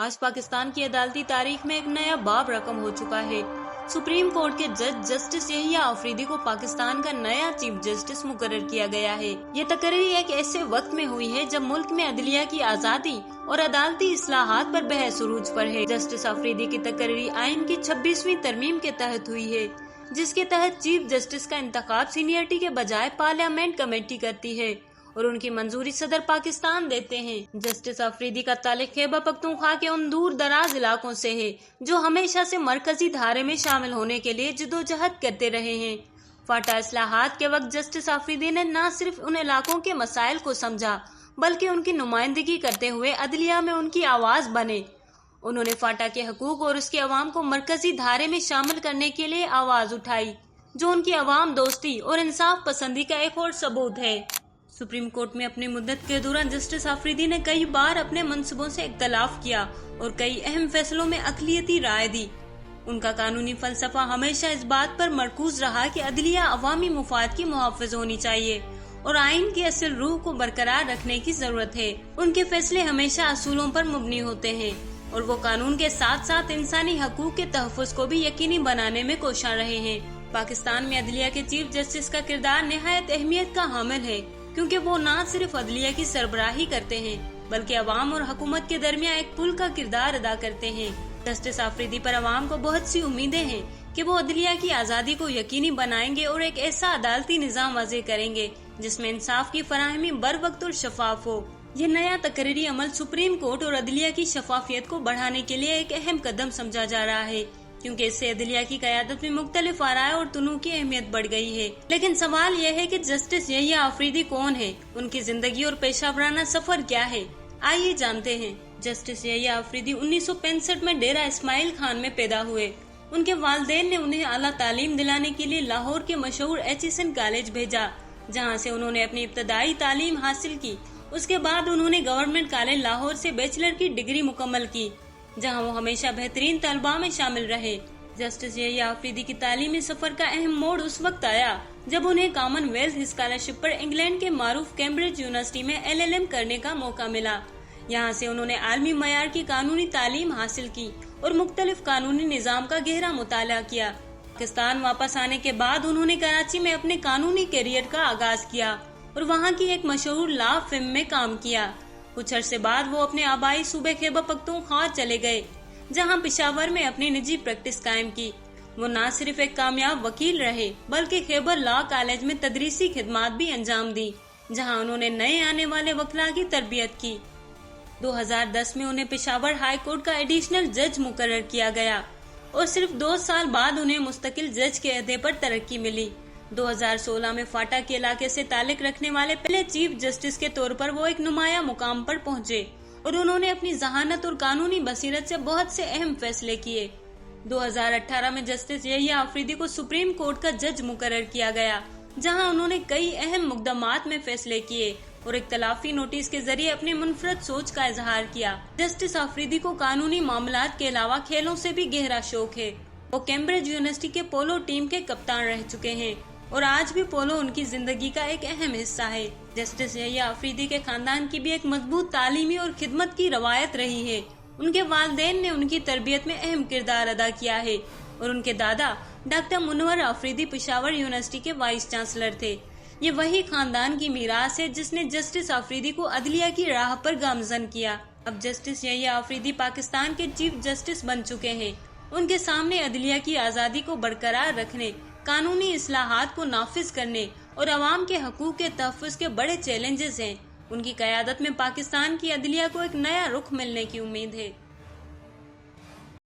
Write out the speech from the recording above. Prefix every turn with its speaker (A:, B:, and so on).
A: آج پاکستان کی عدالتی تاریخ میں ایک نیا باب رقم ہو چکا ہے۔ سپریم کورٹ کے جج جسٹس یحییٰ آفریدی کو پاکستان کا نیا چیف جسٹس مقرر کیا گیا ہے۔ یہ تقرری ایک ایسے وقت میں ہوئی ہے جب ملک میں عدلیہ کی آزادی اور عدالتی اصلاحات پر بحث عروج پر ہے۔ جسٹس آفریدی کی تقرری آئین کی 26ویں ترمیم کے تحت ہوئی ہے، جس کے تحت چیف جسٹس کا انتخاب سینئرٹی کے بجائے پارلیمنٹ کمیٹی کرتی ہے اور ان کی منظوری صدر پاکستان دیتے ہیں۔ جسٹس آفریدی کا تعلق خیبر پختونخوا کے ان دور دراز علاقوں سے ہے جو ہمیشہ سے مرکزی دھارے میں شامل ہونے کے لیے جدوجہد کرتے رہے ہیں۔ فاٹا اصلاحات کے وقت جسٹس آفریدی نے نہ صرف ان علاقوں کے مسائل کو سمجھا بلکہ ان کی نمائندگی کرتے ہوئے عدلیہ میں ان کی آواز بنے۔ انہوں نے فاٹا کے حقوق اور اس کے عوام کو مرکزی دھارے میں شامل کرنے کے لیے آواز اٹھائی، جو ان کی عوام دوستی اور انصاف پسندی کا ایک اور ثبوت ہے۔ سپریم کورٹ میں اپنی مدت کے دوران جسٹس آفریدی نے کئی بار اپنے منصبوں سے اختلاف کیا اور کئی اہم فیصلوں میں اقلیتی رائے دی۔ ان کا قانونی فلسفہ ہمیشہ اس بات پر مرکوز رہا کہ عدلیہ عوامی مفاد کی محافظ ہونی چاہیے اور آئین کی اصل روح کو برقرار رکھنے کی ضرورت ہے۔ ان کے فیصلے ہمیشہ اصولوں پر مبنی ہوتے ہیں اور وہ قانون کے ساتھ ساتھ انسانی حقوق کے تحفظ کو بھی یقینی بنانے میں کوشاں رہے ہیں۔ پاکستان میں عدلیہ کے چیف جسٹس کا کردار نہایت اہمیت کا حامل ہے، کیونکہ وہ نہ صرف عدلیہ کی سربراہی کرتے ہیں بلکہ عوام اور حکومت کے درمیان ایک پل کا کردار ادا کرتے ہیں۔ جسٹس آفریدی پر عوام کو بہت سی امیدیں ہیں کہ وہ عدلیہ کی آزادی کو یقینی بنائیں گے اور ایک ایسا عدالتی نظام وضع کریں گے جس میں انصاف کی فراہمی بر وقت اور شفاف ہو۔ یہ نیا تقرری عمل سپریم کورٹ اور عدلیہ کی شفافیت کو بڑھانے کے لیے ایک اہم قدم سمجھا جا رہا ہے، کیونکہ اس سے عدلیہ کی قیادت میں مختلف آراء اور تنوع کی اہمیت بڑھ گئی ہے۔ لیکن سوال یہ ہے کہ جسٹس یحییٰ آفریدی کون ہے، ان کی زندگی اور پیشہ ورانہ سفر کیا ہے؟ آئیے جانتے ہیں۔ جسٹس یحییٰ آفریدی 1965 میں ڈیرہ اسماعیل خان میں پیدا ہوئے۔ ان کے والدین نے انہیں اعلیٰ تعلیم دلانے کے لیے لاہور کے مشہور ایچیسن کالج بھیجا، جہاں سے انہوں نے اپنی ابتدائی تعلیم حاصل کی۔ اس کے بعد انہوں نے گورنمنٹ کالج لاہور سے بیچلر کی ڈگری مکمل کی، جہاں وہ ہمیشہ بہترین طلباء میں شامل رہے۔ جسٹس یحییٰ آفریدی کی تعلیمی سفر کا اہم موڑ اس وقت آیا جب انہیں کامن ویلتھ اسکالرشپ پر انگلینڈ کے معروف کیمبرج یونیورسٹی میں LLM کرنے کا موقع ملا۔ یہاں سے انہوں نے عالمی معیار کی قانونی تعلیم حاصل کی اور مختلف قانونی نظام کا گہرا مطالعہ کیا۔ پاکستان واپس آنے کے بعد انہوں نے کراچی میں اپنے قانونی کیریئر کا آغاز کیا اور وہاں کی ایک مشہور لا فرم میں کام کیا۔ کچھ عرصے بعد وہ اپنے آبائی صوبے خیبر پختونخوا چلے گئے، جہاں پشاور میں اپنی نجی پریکٹس قائم کی۔ وہ نہ صرف ایک کامیاب وکیل رہے بلکہ خیبر لا کالج میں تدریسی خدمات بھی انجام دی، جہاں انہوں نے نئے آنے والے وکلاء کی تربیت کی۔ 2010 میں انہیں پشاور ہائی کورٹ کا ایڈیشنل جج مقرر کیا گیا اور صرف 2 سال بعد انہیں مستقل جج کے عہدے پر ترقی ملی۔ 2016 میں فاٹا کے علاقے سے تعلق رکھنے والے پہلے چیف جسٹس کے طور پر وہ ایک نمایاں مقام پر پہنچے اور انہوں نے اپنی ذہانت اور قانونی بصیرت سے بہت سے اہم فیصلے کیے۔ 2018 میں جسٹس یحییٰ آفریدی کو سپریم کورٹ کا جج مقرر کیا گیا، جہاں انہوں نے کئی اہم مقدمات میں فیصلے کیے اور اختلافی نوٹس کے ذریعے اپنی منفرد سوچ کا اظہار کیا۔ جسٹس آفریدی کو قانونی معاملات کے علاوہ کھیلوں سے بھی گہرا شوق ہے۔ وہ کیمبرج یونیورسٹی کے پولو ٹیم کے کپتان رہ چکے ہیں اور آج بھی پولو ان کی زندگی کا ایک اہم حصہ ہے۔ جسٹس یحییٰ آفریدی کے خاندان کی بھی ایک مضبوط تعلیمی اور خدمت کی روایت رہی ہے۔ ان کے والدین نے ان کی تربیت میں اہم کردار ادا کیا ہے اور ان کے دادا ڈاکٹر منور آفریدی پشاور یونیورسٹی کے وائس چانسلر تھے۔ یہ وہی خاندان کی میراث ہے جس نے جسٹس آفریدی کو عدلیہ کی راہ پر گامزن کیا۔ اب جسٹس یحییٰ آفریدی پاکستان کے چیف جسٹس بن چکے ہیں۔ ان کے سامنے عدلیہ کی آزادی کو برقرار رکھنے، قانونی اصلاحات کو نافذ کرنے اور عوام کے حقوق کے تحفظ کے بڑے چیلنجز ہیں۔ ان کی قیادت میں پاکستان کی عدلیہ کو ایک نیا رخ ملنے کی امید ہے۔